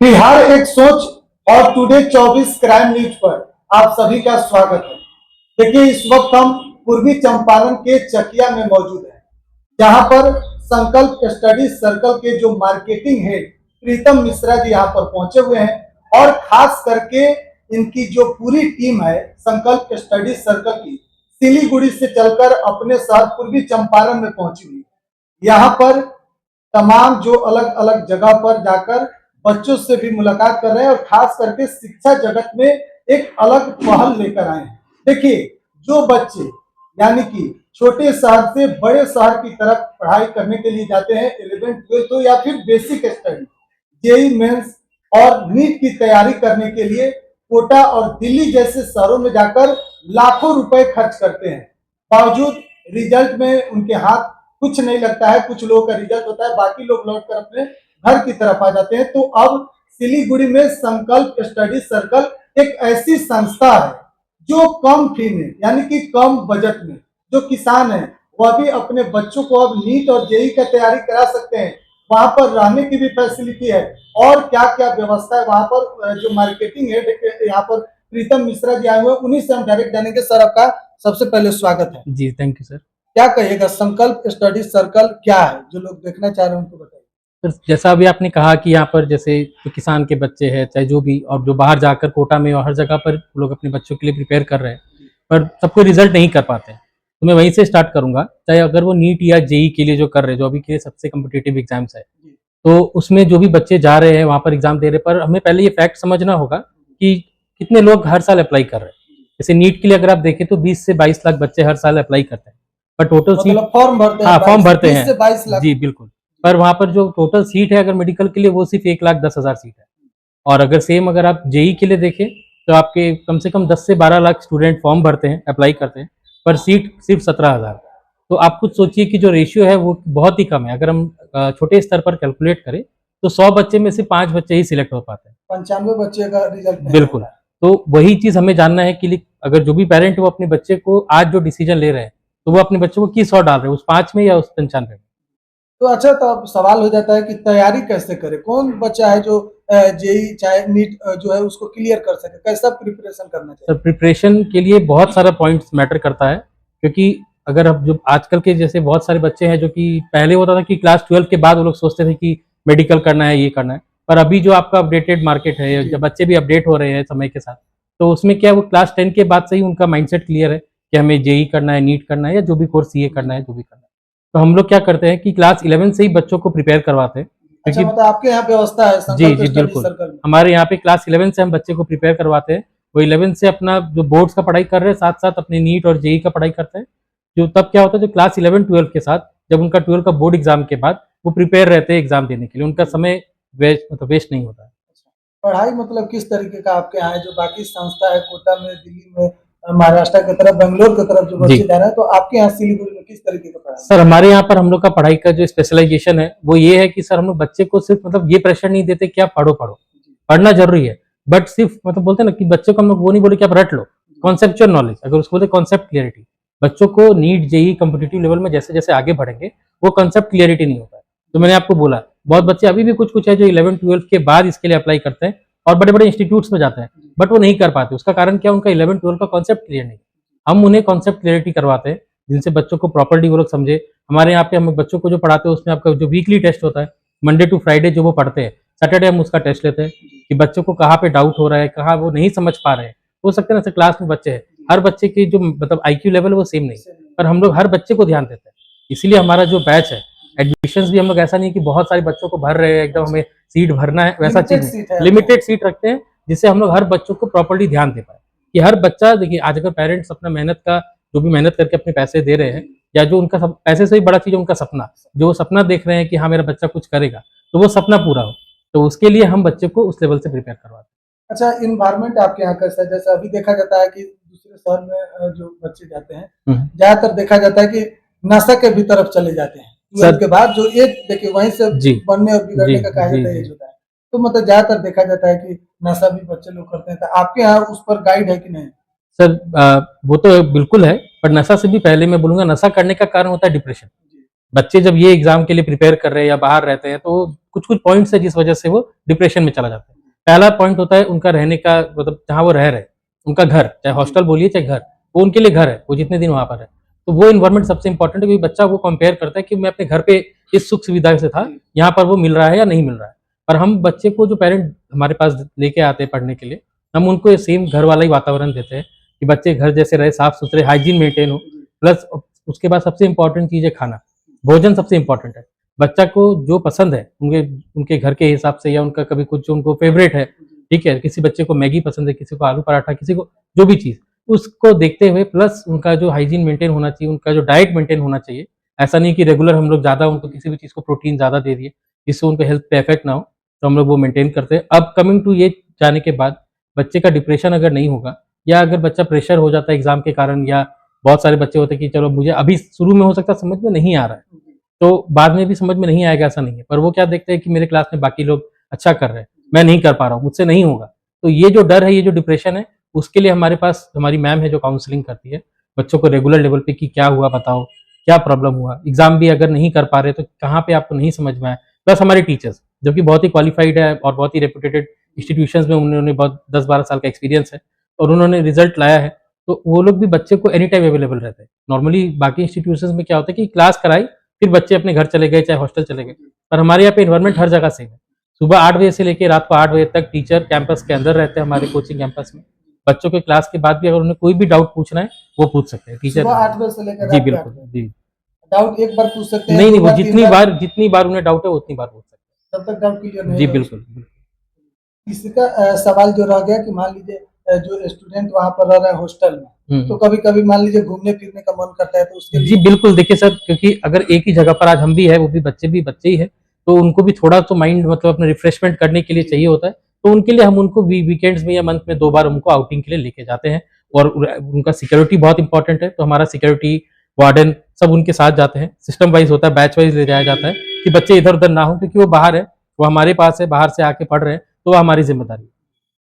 बिहार एक सोच और टुडे 24 क्राइम न्यूज पर आप सभी का स्वागत है। देखिए, इस वक्त हम पूर्वी चंपारण के चकिया में मौजूद हैं, जहां पर संकल्प स्टडी सर्कल के जो मार्केटिंग हेड प्रीतम मिश्रा जी यहां पर पहुंचे हुए हैं और खास करके इनकी जो पूरी टीम है संकल्प स्टडी सर्कल की सिलीगुड़ी से चलकर अपने शहर पूर्वी चंपारण में पहुंची हुई। यहाँ पर तमाम जो अलग अलग जगह पर जाकर बच्चों से भी मुलाकात कर रहे हैं और खास करके शिक्षा जगत में एक अलग पहल लेकर आए हैं। देखिए, जो बच्चे यानी कि छोटे शहर से बड़े शहर की तरफ पढ़ाई करने के लिए जाते हैं, 11th 12th या फिर बेसिक स्टडी, जेई मेंस और नीट की तैयारी करने के लिए कोटा और दिल्ली जैसे शहरों में जाकर लाखों रुपए खर्च करते हैं। बावजूद रिजल्ट में उनके हाथ कुछ नहीं लगता है। कुछ लोगों का रिजल्ट होता है, बाकी लोग लौटकर अपने घर की तरफ आ जाते हैं। तो अब सिलीगुड़ी में संकल्प स्टडी सर्कल एक ऐसी संस्था है जो कम फी में यानी कि कम बजट में जो किसान है वह भी अपने बच्चों को अब नीट और जेई का तैयारी करा सकते हैं। वहां पर रहने की भी फैसिलिटी है और क्या क्या व्यवस्था है वहां पर। जो मार्केटिंग है यहाँ पर प्रीतम मिश्रा जी आए हुए, उन्हीं से हम डायरेक्ट जानेंगे। सर, आपका सबसे पहले स्वागत है जी। Thank you sir. क्या कहिएगा, संकल्प स्टडी सर्कल क्या है, जो लोग देखना चाह रहे हैं उनको बताइए। सर, जैसा अभी आपने कहा कि यहाँ पर जैसे जो किसान के बच्चे हैं, चाहे जो भी, और जो बाहर जाकर कोटा में और हर जगह पर लोग अपने बच्चों के लिए प्रिपेयर कर रहे हैं, पर सबको रिजल्ट नहीं कर पाते हैं। तो मैं वहीं से स्टार्ट करूंगा। चाहे अगर वो नीट या जेई के लिए जो कर रहे हैं, जो अभी के सबसे कम्पिटेटिव एग्जाम्स है, तो उसमें जो भी बच्चे जा रहे हैं वहाँ पर एग्जाम दे रहे हैं, पर हमें पहले ये फैक्ट समझना होगा कि कितने लोग हर साल अप्लाई कर रहे हैं। जैसे नीट के लिए अगर आप देखें तो 20 से 22 लाख बच्चे हर साल अप्लाई करते हैं, पर टोटल सीट फॉर्म भरते हैं। हाँ, फॉर्म भरते 20 हैं से 22 लाख। जी बिल्कुल। पर वहाँ पर जो टोटल सीट है अगर मेडिकल के लिए, वो सिर्फ 1,10,000 सीट है। और अगर सेम अगर आप जेई के लिए देखें तो आपके कम से कम 10 से 12 लाख स्टूडेंट फॉर्म भरते हैं, अप्लाई करते हैं, पर सीट सिर्फ 17,000। तो आप खुद सोचिए कि जो रेशियो है वो बहुत ही कम है। अगर हम छोटे स्तर पर कैलकुलेट करें तो 100 बच्चे में से 5 बच्चे ही सिलेक्ट हो पाते हैं। 95 बच्चे का रिजल्ट बिल्कुल। तो वही चीज हमें जानना है कि अगर जो भी पेरेंट वो अपने बच्चे को आज जो डिसीजन ले रहे हैं, तो वो अपने बच्चों को किस और डाल रहे हैं, उस 5 में या उस 95 में। तो अच्छा, तो अब सवाल हो जाता है कि तैयारी कैसे करे, कौन बच्चा है जो जेई चाहे नीट जो है उसको क्लियर कर सके, कैसा प्रिपरेशन करना चाहिए। सर, प्रिपरेशन के लिए बहुत सारा पॉइंट्स मैटर करता है, क्योंकि अगर अब जो आजकल के जैसे बहुत सारे बच्चे हैं, जो कि पहले होता था कि क्लास 12 के बाद वो लोग सोचते थे कि मेडिकल करना है, ये करना है, पर अभी जो आपका अपडेटेड मार्केट है, जब बच्चे भी अपडेट हो रहे हैं समय के साथ, तो उसमें क्या है, वो क्लास 10 के बाद से ही उनका माइंडसेट क्लियर है कि हमें जेई करना है, नीट करना है, या जो भी कोर्स सीए करना है, जो भी करना है। तो हम लोग क्या करते हैं कि क्लास 11 से ही बच्चों को प्रिपेयर करवाते हैं। अच्छा, मतलब आपके यहाँ व्यवस्था है जी संकल्प जी स्टडी बिल्कुल। सर्कल में। हमारे यहाँ पे क्लास 11 से हम बच्चे को प्रिपेयर करवाते हैं। वो 11 से अपना जो बोर्ड्स का पढ़ाई कर रहे हैं, साथ साथ अपने नीट और जेई का पढ़ाई करते हैं। जो तब क्या होता है, जो क्लास 11 12 के साथ जब उनका 12 का बोर्ड एग्जाम के बाद वो प्रिपेयर रहते हैं एग्जाम देने के लिए, उनका समय वेस्ट नहीं होता है। पढ़ाई मतलब किस तरीके का आपके यहाँ है, जो बाकी संस्था है कोटा में, दिल्ली में, महाराष्ट्र की तरफ, बेंगलोर की तरफ जो बच्चे जा रहे हैं, तो आपके यहाँ सिलीगुड़ी में किस तरीके का पढ़ाई। सर, हमारे यहाँ पर हम लोग का पढ़ाई का जो स्पेशलाइजेशन है वो ये है कि सर हम लोग बच्चे को सिर्फ मतलब ये प्रेशर नहीं देते कि आप पढ़ो पढ़ो, पढ़ना जरूरी है, बट सिर्फ मतलब बोलते हैं ना कि बच्चों को हम लोग वो नहीं बोले कि आप रट लो। कॉन्सेप्चुअल नॉलेज, अगर उसको बोलते कॉन्सेप्ट क्लियरिटी, बच्चों को नीट जेई कम्पिटिटिव लेवल में जैसे जैसे आगे बढ़ेंगे वो कॉन्सेप्ट क्लियरिटी नहीं होता है। तो मैंने आपको बोला, बहुत बच्चे अभी भी कुछ कुछ है जो 11 12 के बाद इसके लिए अप्लाई करते हैं और बड़े बड़े इंस्टीट्यूट्स में जाते हैं, बट वो नहीं कर पाते। उसका कारण क्या, उनका 11 12 का कॉन्सेप्ट क्लियर नहीं। हम उन्हें कॉन्सेप्ट क्लियरिटी करवाते हैं, जिनसे बच्चों को प्रॉपर्ली वो लोग समझे। हमारे यहाँ पे हम बच्चों को जो पढ़ाते हैं उसमें आपका जो वीकली टेस्ट होता है, मंडे टू फ्राइडे जो वो पढ़ते हैं, सैटरडे हम उसका टेस्ट लेते हैं कि बच्चों को कहाँ पे डाउट हो रहा है, कहाँ वो नहीं समझ पा रहे हैं। हो सकता है ना, क्लास में बच्चे हैं, हर बच्चे की जो मतलब आईक्यू लेवल है वो सेम नहीं, पर हम लोग हर बच्चे को ध्यान देते हैं। इसीलिए हमारा जो बैच है, एडमिशंस भी हम लोग ऐसा नहीं कि बहुत सारे बच्चों को भर रहे हैं, एकदम हमें सीट भरना है वैसा चीज नहीं, लिमिटेड सीट रखते हैं, जिससे हम लोग हर बच्चों को प्रॉपर्ली ध्यान दे पाए कि हर बच्चा। देखिए, आज अगर पेरेंट्स अपना मेहनत का जो भी मेहनत करके अपने पैसे दे रहे हैं, या जो उनका पैसे से भी बड़ा चीज है उनका सपना, जो वो सपना देख रहे हैं कि हाँ मेरा बच्चा कुछ करेगा, तो वो सपना पूरा हो, तो उसके लिए हम बच्चे को उस लेवल से प्रिपेयर करवाते हैं। अच्छा, इन्वायरमेंट आपके यहाँ कैसा है? जैसे अभी देखा जाता है कि दूसरे शहर में जो बच्चे जाते हैं, ज्यादातर देखा जाता है कि नशा के भी तरफ चले जाते हैं 12 के बाद। जो एज देखिए वहीं से बनने और बिगड़ने का कहा जाता है एज होता है, तो मतलब ज्यादातर देखा जाता है कि नशा भी बच्चे लोग करते हैं। तो आपके यहाँ उस पर गाइड है कि नहीं? सर, वो तो बिल्कुल है, पर नशा से भी पहले मैं बोलूंगा, नशा करने का कारण होता है डिप्रेशन। बच्चे जब ये एग्जाम के लिए प्रिपेयर कर रहे हैं या बाहर रहते हैं, तो कुछ कुछ पॉइंट्स है जिस वजह से वो डिप्रेशन में चला जाता है। पहला पॉइंट होता है उनका रहने का, मतलब जहाँ वो रह रहे हैं, उनका घर, चाहे हॉस्टल बोलिए चाहे घर, वो उनके लिए घर है, वो जितने दिन वहाँ पर है। तो वो इन्वायरमेंट सबसे इंपॉर्टेंट है, क्योंकि बच्चा वो कंपेयर करता है कि मैं अपने घर पे इस सुख सुविधा से था, यहाँ पर वो मिल रहा है या नहीं मिल रहा है। पर हम बच्चे को, जो पेरेंट हमारे पास लेके आते हैं पढ़ने के लिए, हम उनको सेम घर वाला ही वातावरण देते हैं कि बच्चे घर जैसे रहे, साफ सुथरे, हाइजीन मेंटेन हो। प्लस उसके बाद सबसे इंपॉर्टेंट चीज़ है खाना, भोजन सबसे इंपॉर्टेंट है। बच्चा को जो पसंद है उनके उनके घर के हिसाब से, या उनका कभी कुछ जो उनको फेवरेट है, ठीक है, किसी बच्चे को मैगी पसंद है, किसी को आलू पराठा, किसी को जो भी चीज़, उसको देखते हुए, प्लस उनका जो हाइजीन मेंटेन होना चाहिए, उनका जो डाइट मेंटेन होना चाहिए। ऐसा नहीं कि रेगुलर हम लोग ज़्यादा उनको किसी भी चीज़ को प्रोटीन ज़्यादा दे दिए जिससे उनको हेल्थ पे इफेक्ट ना हो, तो हम लोग वो मेंटेन करते हैं। अब कमिंग टू ये जाने के बाद, बच्चे का डिप्रेशन अगर नहीं होगा, या अगर बच्चा प्रेशर हो जाता है एग्जाम के कारण, या बहुत सारे बच्चे होते हैं कि चलो मुझे अभी शुरू में हो सकता है समझ में नहीं आ रहा है, तो बाद में भी समझ में नहीं आएगा, ऐसा नहीं है। पर वो क्या देखते हैं कि मेरे क्लास में बाकी लोग अच्छा कर रहे हैं, मैं नहीं कर पा रहा हूँ, मुझसे नहीं होगा। तो ये जो डर है, ये जो डिप्रेशन है, उसके लिए हमारे पास हमारी मैम है जो काउंसलिंग करती है बच्चों को रेगुलर लेवल पे, कि क्या हुआ बताओ, क्या प्रॉब्लम हुआ, एग्जाम भी अगर नहीं कर पा रहे तो कहाँ पे आपको नहीं समझ में आया। प्लस हमारे टीचर्स, जो कि बहुत ही क्वालिफाइड है और बहुत ही रेपुटेटेड इंस्टीट्यूशंस में उन्होंने बहुत 10-12 साल का एक्सपीरियंस है, और उन्होंने रिजल्ट लाया है, तो वो लोग भी बच्चे को एनी टाइम अवेलेबल रहते हैं। नॉर्मली बाकी इंस्टीट्यूशंस में क्या होता है कि क्लास कराई, फिर बच्चे अपने घर चले गए, चाहे हॉस्टल चले गए। पर हमारे यहाँ पे इन्वायरमेंट हर जगह सेम है। सुबह 8 बजे से लेकर रात को 8 बजे तक टीचर कैंपस के अंदर रहते हैं हमारे कोचिंग कैंपस में। बच्चों के क्लास के बाद भी अगर उन्हें कोई भी डाउट पूछना है, वो पूछ सकते हैं टीचर। सुबह 8 बजे से लेकर जी रात के 8 बिल्कुल, बजे जी। डाउट एक बार पूछ सकते हैं, नहीं, दो नहीं, वो बार, तीन बार, जितनी बार उन्हें डाउट है, उतनी बार पूछ सकते जब तक डाउट क्लियर हैं। नहीं जी होगा। बिल्कुल, बिल्कुल। इसका सवाल जो रह गया कि मान लीजिए जो स्टूडेंट वहां पर रह रहा है हॉस्टल में, तो हुँ। कभी कभी मान लीजिए घूमने फिरने का मन करता है, तो उसके जी लिए बिल्कुल, देखिए सर, क्योंकि अगर एक ही जगह पर आज हम भी भी बच्चे ही हैं, तो उनको भी थोड़ा तो माइंड, मतलब अपना रिफ्रेशमेंट करने के लिए चाहिए होता है। तो उनके लिए हम उनको वीकेंड्स में या मंथ में 2 बार उनको आउटिंग के लिए लेके जाते हैं। और उनका सिक्योरिटी बहुत इंपॉर्टेंट है, तो हमारा सिक्योरिटी, वार्डन सब उनके साथ जाते हैं। सिस्टम वाइज़ होता है, बैच वाइज़ ले जाया जाता है कि बच्चे इधर-उधर ना हों, क्योंकि वो बाहर है, वो हमारे पास है, बाहर से आके पढ़ रहे हैं, तो वो हमारी ज़िम्मेदारी है।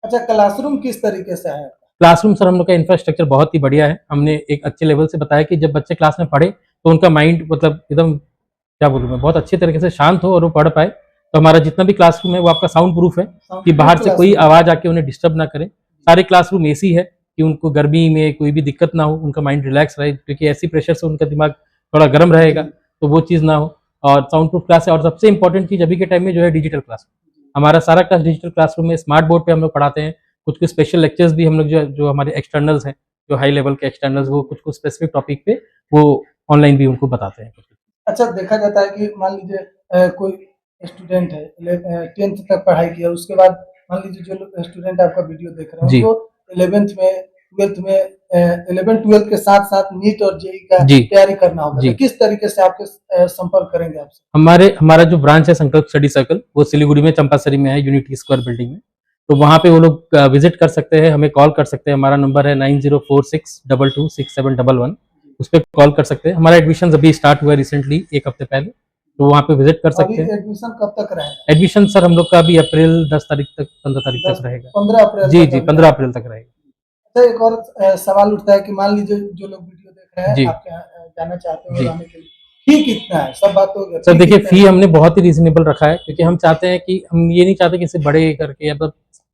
अच्छा, क्लासरूम किस तरीके से है? क्लासरूम सर, हम लोग का इंफ्रास्ट्रक्चर बहुत ही बढ़िया है। हमने एक अच्छे लेवल से बताया कि जब बच्चे क्लास में पढ़े, तो उनका माइंड, मतलब एकदम, क्या बोलूँ मैं, बहुत अच्छे तरीके से शांत हो और वो पढ़ पाए। तो हमारा जितना भी क्लासरूम है वो आपका साउंड प्रूफ है, कि बाहर से कोई आवाज़ आके उन्हें डिस्टर्ब ना करे। सारे क्लासरूम एसी है, कि उनको गर्मी में कोई भी दिक्कत ना हो, उनका माइंड रिलैक्स रहे, क्योंकि ऐसी प्रेशर से उनका दिमाग थोड़ा गर्म रहेगा, तो वो चीज़ ना हो। और साउंड प्रूफ क्लास है, और सबसे इंपॉर्टेंट चीज़ अभी के टाइम में जो है डिजिटल क्लास। हमारा सारा क्लास डिजिटल क्लासरूम में स्मार्ट बोर्ड पे हम लोग पढ़ाते हैं। कुछ कुछ स्पेशल लेक्चर्स भी हम लोग, जो जो हमारे एक्सटर्नल्स हैं, जो हाई लेवल के एक्सटर्नल्स, वो कुछ कुछ स्पेसिफिक टॉपिक पे वो ऑनलाइन भी उनको बताते हैं। अच्छा, देखा जाता है कि मान लीजिए कोई स्टूडेंट है, 10th तक पढ़ाई किया, उसके बाद मान लीजिए जो स्टूडेंट आपका वीडियो देख रहे हैं, जी। उनको 11th में, 12th में, 11 12 के साथ साथ नीट और जेई का जी। तैयारी करना होगा, जी। तो किस तरीके से आपके संपर्क करेंगे आपसे? हमारा जो ब्रांच है संकल्प स्टडी सर्कल, वो सिलीगुड़ी में चंपासरी में है, यूनिटी स्क्वायर बिल्डिंग में। तो वहाँ पे वो लोग विजिट कर सकते हैं, हमें कॉल कर सकते हैं। हमारा नंबर है 9046226711। उस पे कॉल कर सकते हैं। हमारा एडमिशन अभी स्टार्ट हुआ है रिसेंटली, 1 हफ्ते पहले, तो वहाँ पे विजिट कर अभी सकते हैं। एडमिशन कब तक रहेगा? एडमिशन सर हम लोग का अभी अप्रैल 10 तारीख तक, 15 तारीख 10 तक रहेगा। 15 अप्रैल जी तक जी, अभी 15 रहेगा। अप्रैल तक रहेगा। अच्छा, एक और सवाल उठता है कि मान लीजिए जो लोग वीडियो देख रहे हैं, जी। आपके यहाँ जाना चाहते हो जी रहने के लिए, फी कितना है? सब बात हो गया, सर, फी देखिए, कितना फी है? हमने बहुत ही रीजनेबल रखा है, क्योंकि हम चाहते हैं कि हम ये नहीं चाहते कि इसे बड़े करके, या मतलब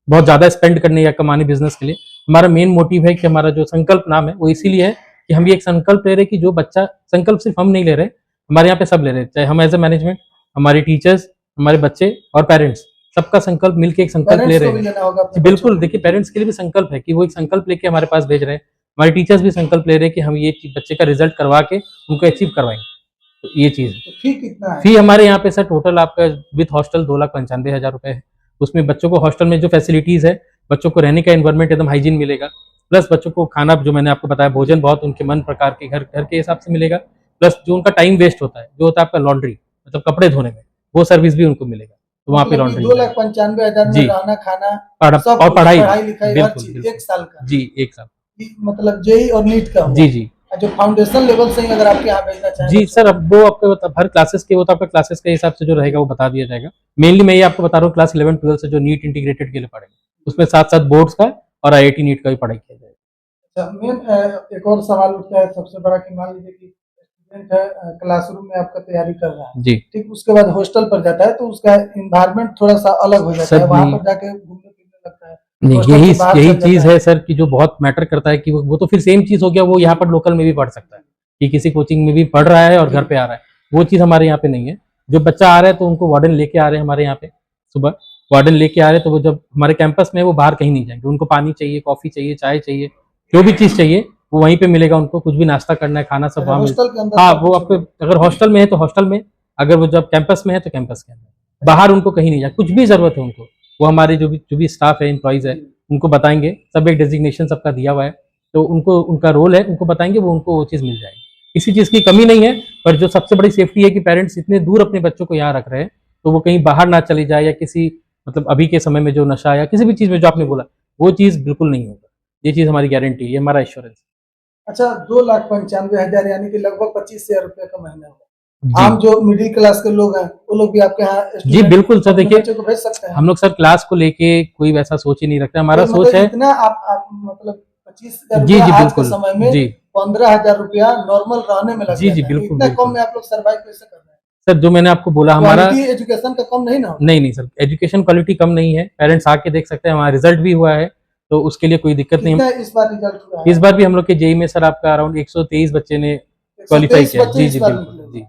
बहुत ज़्यादा स्पेंड करने या कमाने बिजनेस के लिए। हमारा मेन मोटिव है कि हमारा जो संकल्प नाम है वो इसीलिए है कि हम ये एक संकल्प ले रहे हैं कि जो बच्चा, संकल्प सिर्फ हम नहीं ले रहे, हमारे यहाँ पे सब ले रहे हैं, चाहे हम एज ए मैनेजमेंट, हमारे टीचर्स, हमारे बच्चे और पेरेंट्स, सबका संकल्प मिलके एक संकल्प ले पेरेंट्स रहे को भी हैं। लेना होगा जी अपने बच्चों बिल्कुल, को। देखिए, पेरेंट्स के लिए भी संकल्प है कि वो एक संकल्प लेके हमारे पास भेज रहे हैं। हमारे टीचर्स भी संकल्प ले रहे हैं कि हम ये बच्चे का रिजल्ट करवा के उनको अचीव करवाएंगे। तो ये चीज़ है। तो फी कितना है? फी हमारे यहाँ पे सर टोटल आपका विद हॉस्टल 2,95,000 रुपए है। उसमें बच्चों को हॉस्टल में जो फैसिलिटीज़ है, बच्चों को रहने का एनवायरनमेंट एकदम हाइजीन मिलेगा, प्लस बच्चों को खाना, जो मैंने आपको बताया, भोजन बहुत उनके मन प्रकार के घर घर के हिसाब से मिलेगा, प्लस जो उनका टाइम वेस्ट होता है, जो होता है आपका लॉन्ड्री, मतलब कपड़े धोने में, वो सर्विस भी उनको मिलेगा। तो वहाँ पे मतलब कि लॉन्ड्री 2,95,000 में जी, रहना, खाना, सब और कुछ, पढ़ाई पढ़ाई लिखाई हर बिल्कुल, चीज, बिल्कुल। 1 साल का। जी, 1 साल। मतलब जेई और नीट का हुआ। जी, जी। और जो फाउंडेशन लेवल से ही अगर आपके यहाँ भेजना चाहें जी बच्चों सर, को, अब वो आपको हर क्लासेस के, वो तो आपका क्लासेस के हिसाब से जो रहेगा वो बता दिया जाएगा। मेनली मैं ये आपको बता रहा हूँ, क्लास 11-12 से जो नीट इंटीग्रेटेड के लिए पढ़ेंगे, उसमें साथ-साथ बोर्ड्स का और आईआईटी नीट का भी पढ़ाई किया जाएगा। अच्छा, मेन एक और सवाल उठता है सबसे बड़ा कि मान लीजिए कि स्टूडेंट है क्लासरूम में आपका तैयारी कर रहा है, जी ठीक, उसके बाद हॉस्टल पर जाता है तो उसका इन्वायरमेंट थोड़ा सा अलग हो जाता सर, है, वहां नहीं पर जाके घूमने फिरने लगता है, नहीं, हॉस्टल यही से बाहर यही चल चीज जाता है सर कि जो बहुत मैटर करता है कि वो तो फिर सेम चीज हो गया, वो यहाँ पर लोकल में भी पढ़ सकता है कि किसी कोचिंग में भी पढ़ रहा है और घर पे आ रहा है, वो चीज हमारे यहाँ पे नहीं है। जो बच्चा आ रहा है तो उनको वार्डन लेके आ रहे हैं हमारे यहाँ पे, सुबह वार्डन लेके आ रहे हैं, तो वो जब हमारे कैंपस में है वो बाहर कहीं नहीं जाएंगे, उनको पानी चाहिए, कॉफी चाहिए, चाय चाहिए, जो भी चीज चाहिए वो वहीं पे मिलेगा उनको, कुछ भी नाश्ता करना है, खाना सब वहाँ मिल। हॉस्टल के अंदर हाँ, सब वो कुछ आपको होगा। अगर हॉस्टल में है तो हॉस्टल में, अगर वो जब कैंपस में है तो कैंपस के अंदर, बाहर उनको कहीं नहीं जाए, कुछ भी जरूरत है उनको, वो हमारे जो भी स्टाफ है, एम्प्लॉइज है, उनको बताएंगे, सब एक डेजिग्नेशन सबका दिया हुआ है, तो उनको उनका रोल है, उनको बताएंगे, वो उनको वो चीज़ मिल जाएगी, किसी चीज़ की कमी नहीं है। पर जो सबसे बड़ी सेफ्टी है कि पेरेंट्स इतने दूर अपने बच्चों को यहाँ रख रहे हैं, तो वो कहीं बाहर ना चली जाए, या किसी मतलब अभी के समय में जो नशा या किसी भी चीज़ में जो आपने बोला, वो चीज़ बिल्कुल नहीं होगा, ये चीज़ हमारी गारंटी है, ये हमारा एश्योरेंस अच्छा, 2,95,000 यानी कि लगभग 25,000 रुपए का महीना होगा। है। आम जो मिडिल क्लास के लोग हैं वो लोग भी आपके यहाँ जी स्टूडेंट बिल्कुल सर, अपने देखिए बच्चे को भेज सकते हैं? हम लोग सर क्लास को लेके कोई वैसा सोच ही नहीं रखते, हमारा तो सोच मतलब है। इतना आप मतलब 25,000 जी रुपया जी आज के बिल्कुल। समय में जी 15,000 रुपया नॉर्मल रहने में लग जी जी जाता है, तो बिल्कुल इतना कम बिल्कुल में आप लोग सर्वाइव कैसे कर रहे हैं? सर, जो मैंने आपको बोला हमारा, क्वालिटी एजुकेशन का कम नहीं ना होगा? नहीं नहीं सर, एजुकेशन क्वालिटी कम नहीं है, पेरेंट्स आके देख सकते हैं, हमारा रिजल्ट भी हुआ है, तो उसके लिए कोई दिक्कत नहीं कितना इस बार रिजल्ट हुआ है। इस है? बार भी हम लोग के जेई में सर आपका अराउंड 123 बच्चे ने क्वालिफाई 123 किया। बच्चे जी इस जी बार बिल्कुल निकले। जी।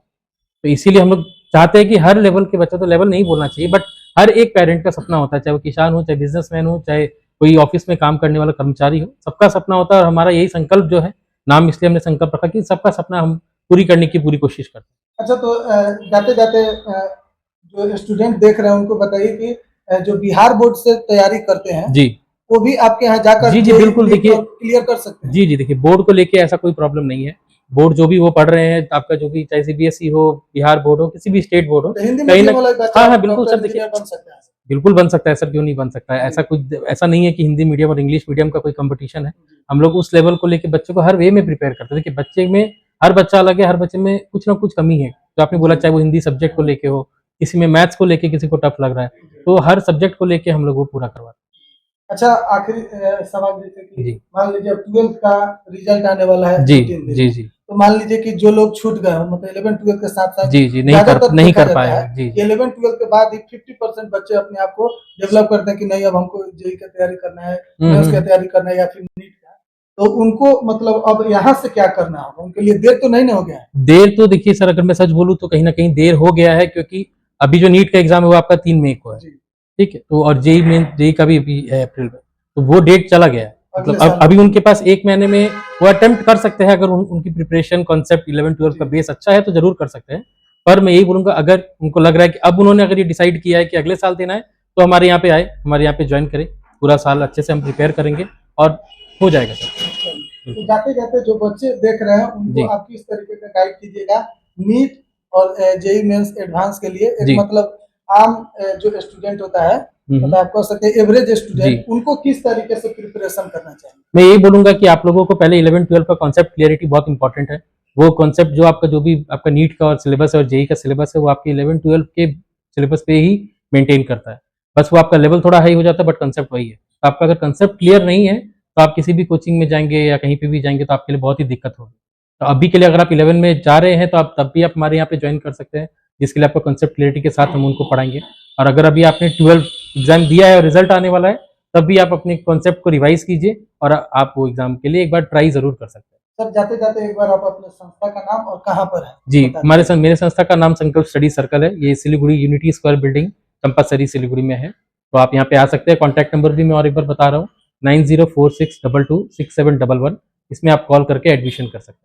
तो इसीलिए हम लोग चाहते हैं कि हर लेवल के बच्चा, तो लेवल नहीं बोलना चाहिए, बट हर एक पेरेंट का सपना होता है, चाहे वो किसान हो, चाहे बिजनेसमैन हो, चाहे कोई ऑफिस में काम करने वाला कर्मचारी हो, सबका सपना होता है, और हमारा यही संकल्प जो है, नाम इसलिए हमने संकल्प रखा कि सबका सपना हम पूरी करने की पूरी कोशिश करते हैं। अच्छा, तो जाते जाते जो स्टूडेंट देख रहे हैं उनको बताइए कि जो बिहार बोर्ड से तैयारी करते हैं जी वो भी आपके यहाँ जाकर जी जी बिल्कुल, देखिए क्लियर कर सकते हैं? जी जी, देखिए बोर्ड को लेके ऐसा कोई प्रॉब्लम नहीं है, बोर्ड जो भी वो पढ़ रहे हैं, आपका जो भी चाहे सीबीएसई हो, बिहार बोर्ड हो, किसी भी स्टेट बोर्ड हो, तो हिंदी कहीं ना, मीडियम वाला बच्चा हाँ हाँ बिल्कुल डॉक्टर सर, देखिए इंजीनियर बन सकता है? बिल्कुल बन सकता है सर, क्यों नहीं बन सकता है, ऐसा कुछ ऐसा नहीं है कि हिंदी मीडियम और इंग्लिश मीडियम का कोई कंपटीशन है, हम लोग उस लेवल को लेके बच्चों को हर वे में प्रिपेयर करते हैं। देखिए बच्चे में, हर बच्चा अलग है, हर बच्चे में कुछ ना कुछ कमी है, जो आपने बोला, चाहे वो हिंदी सब्जेक्ट को लेके हो, किसी में मैथ्स को लेके किसी को टफ लग रहा है, तो हर सब्जेक्ट को लेके हम लोग वो पूरा करवाते अच्छा, आखिरी सवाल, जैसे हैं। कि जी मान लीजिए अब 12th का रिजल्ट आने वाला है जी 2-3 दिन जी में, जी तो मान लीजिए कि जो लोग छूट गए हो, मतलब 11-12 के साथ साथ जी जी, ज्यादातर नहीं देखा कर जाता पाए है हैं। जी कि 11-12 के बाद ही 50% बच्चे अपने आप को डेवलप करते हैं कि नहीं अब हमको जेई का तैयारी करना है, मेंस का तैयारी करना है, या फिर नीट का, तो उनको मतलब अब यहाँ से क्या करना होगा, उनके लिए देर तो नहीं ना हो गया है? देर तो देखिए सर, अगर मैं सच बोलूं तो कहीं ना कहीं देर हो गया है, क्योंकि अभी जो नीट का एग्जाम है वो आपका 3 मई को है, जी, ठीक है, तो और जेई मेन जेई का भी अभी है अप्रैल में, तो वो डेट चला गया है, अगले मतलब अब साल अभी होगा। उनके पास 1 महीने में वो अटेम्प्ट कर सकते हैं, अगर उनकी प्रिपरेशन कॉन्सेप्ट 11-12 का बेस अच्छा है तो जरूर कर सकते हैं। पर मैं यही बोलूंगा, अगर उनको लग रहा है कि अब उन्होंने अगर ये डिसाइड किया है कि अगले साल देना है, तो हमारे यहाँ पे आए, हमारे यहाँ पे ज्वाइन करें, पूरा साल अच्छे से हम प्रिपेयर करेंगे और हो जाएगा सर। तो जाते जाते जो बच्चे देख रहे हैं उनको जी आप किस तरीके का गाइड कीजिएगा नीट और जेई मेंस एडवांस के लिए, एक जी मतलब आम जो स्टूडेंट होता है, मतलब आप कह सकते हैं एवरेज जी, स्टूडेंट, उनको किस तरीके से प्रिपरेशन करना चाहिए? मैं यही बोलूंगा कि आप लोगों को पहले 11-12 का कॉन्सेप्ट क्लियरिटी बहुत इंपॉर्टेंट है, वो कॉन्सेप्ट जो आपका जो भी आपका नीट का और सिलेबस है और जेई का सिलेबस है, वो आपके 11-12 के सिलेबस पे ही मेंटेन करता है, बस वो आपका लेवल थोड़ा हाई हो जाता है, बट कंसेप्ट वही है, तो आपका अगर कंसेप्ट क्लियर नहीं है, तो आप किसी भी कोचिंग में जाएंगे या कहीं पे भी जाएंगे तो आपके लिए बहुत ही दिक्कत होगी। तो अभी के लिए अगर आप 11 में जा रहे हैं, तो आप तब भी आप हमारे यहाँ पे ज्वाइन कर सकते हैं, जिसके लिए आपका कंसेप्ट क्लियरिटी के साथ हम उनको पढ़ाएंगे। और अगर अभी आपने 12 एग्जाम दिया है और रिजल्ट आने वाला है, तब भी आप अपने कॉन्सेप्ट को रिवाइज कीजिए, और आप वो एग्जाम के लिए एक बार ट्राई जरूर कर सकते हैं। सर जाते जाते एक बार आप अपने संस्था का नाम और कहाँ पर है जी, बता दीजिए। मेरे संस्था का नाम संकल्प स्टडी सर्कल है, ये Siliguri unity square building compulsory Siliguri में है, तो आप यहाँ पे आ सकते हैं। कॉन्टैक्ट नंबर भी मैं और एक बार बता रहा हूँ, 9046226711, इसमें आप कॉल करके एडमिशन कर सकते हैं।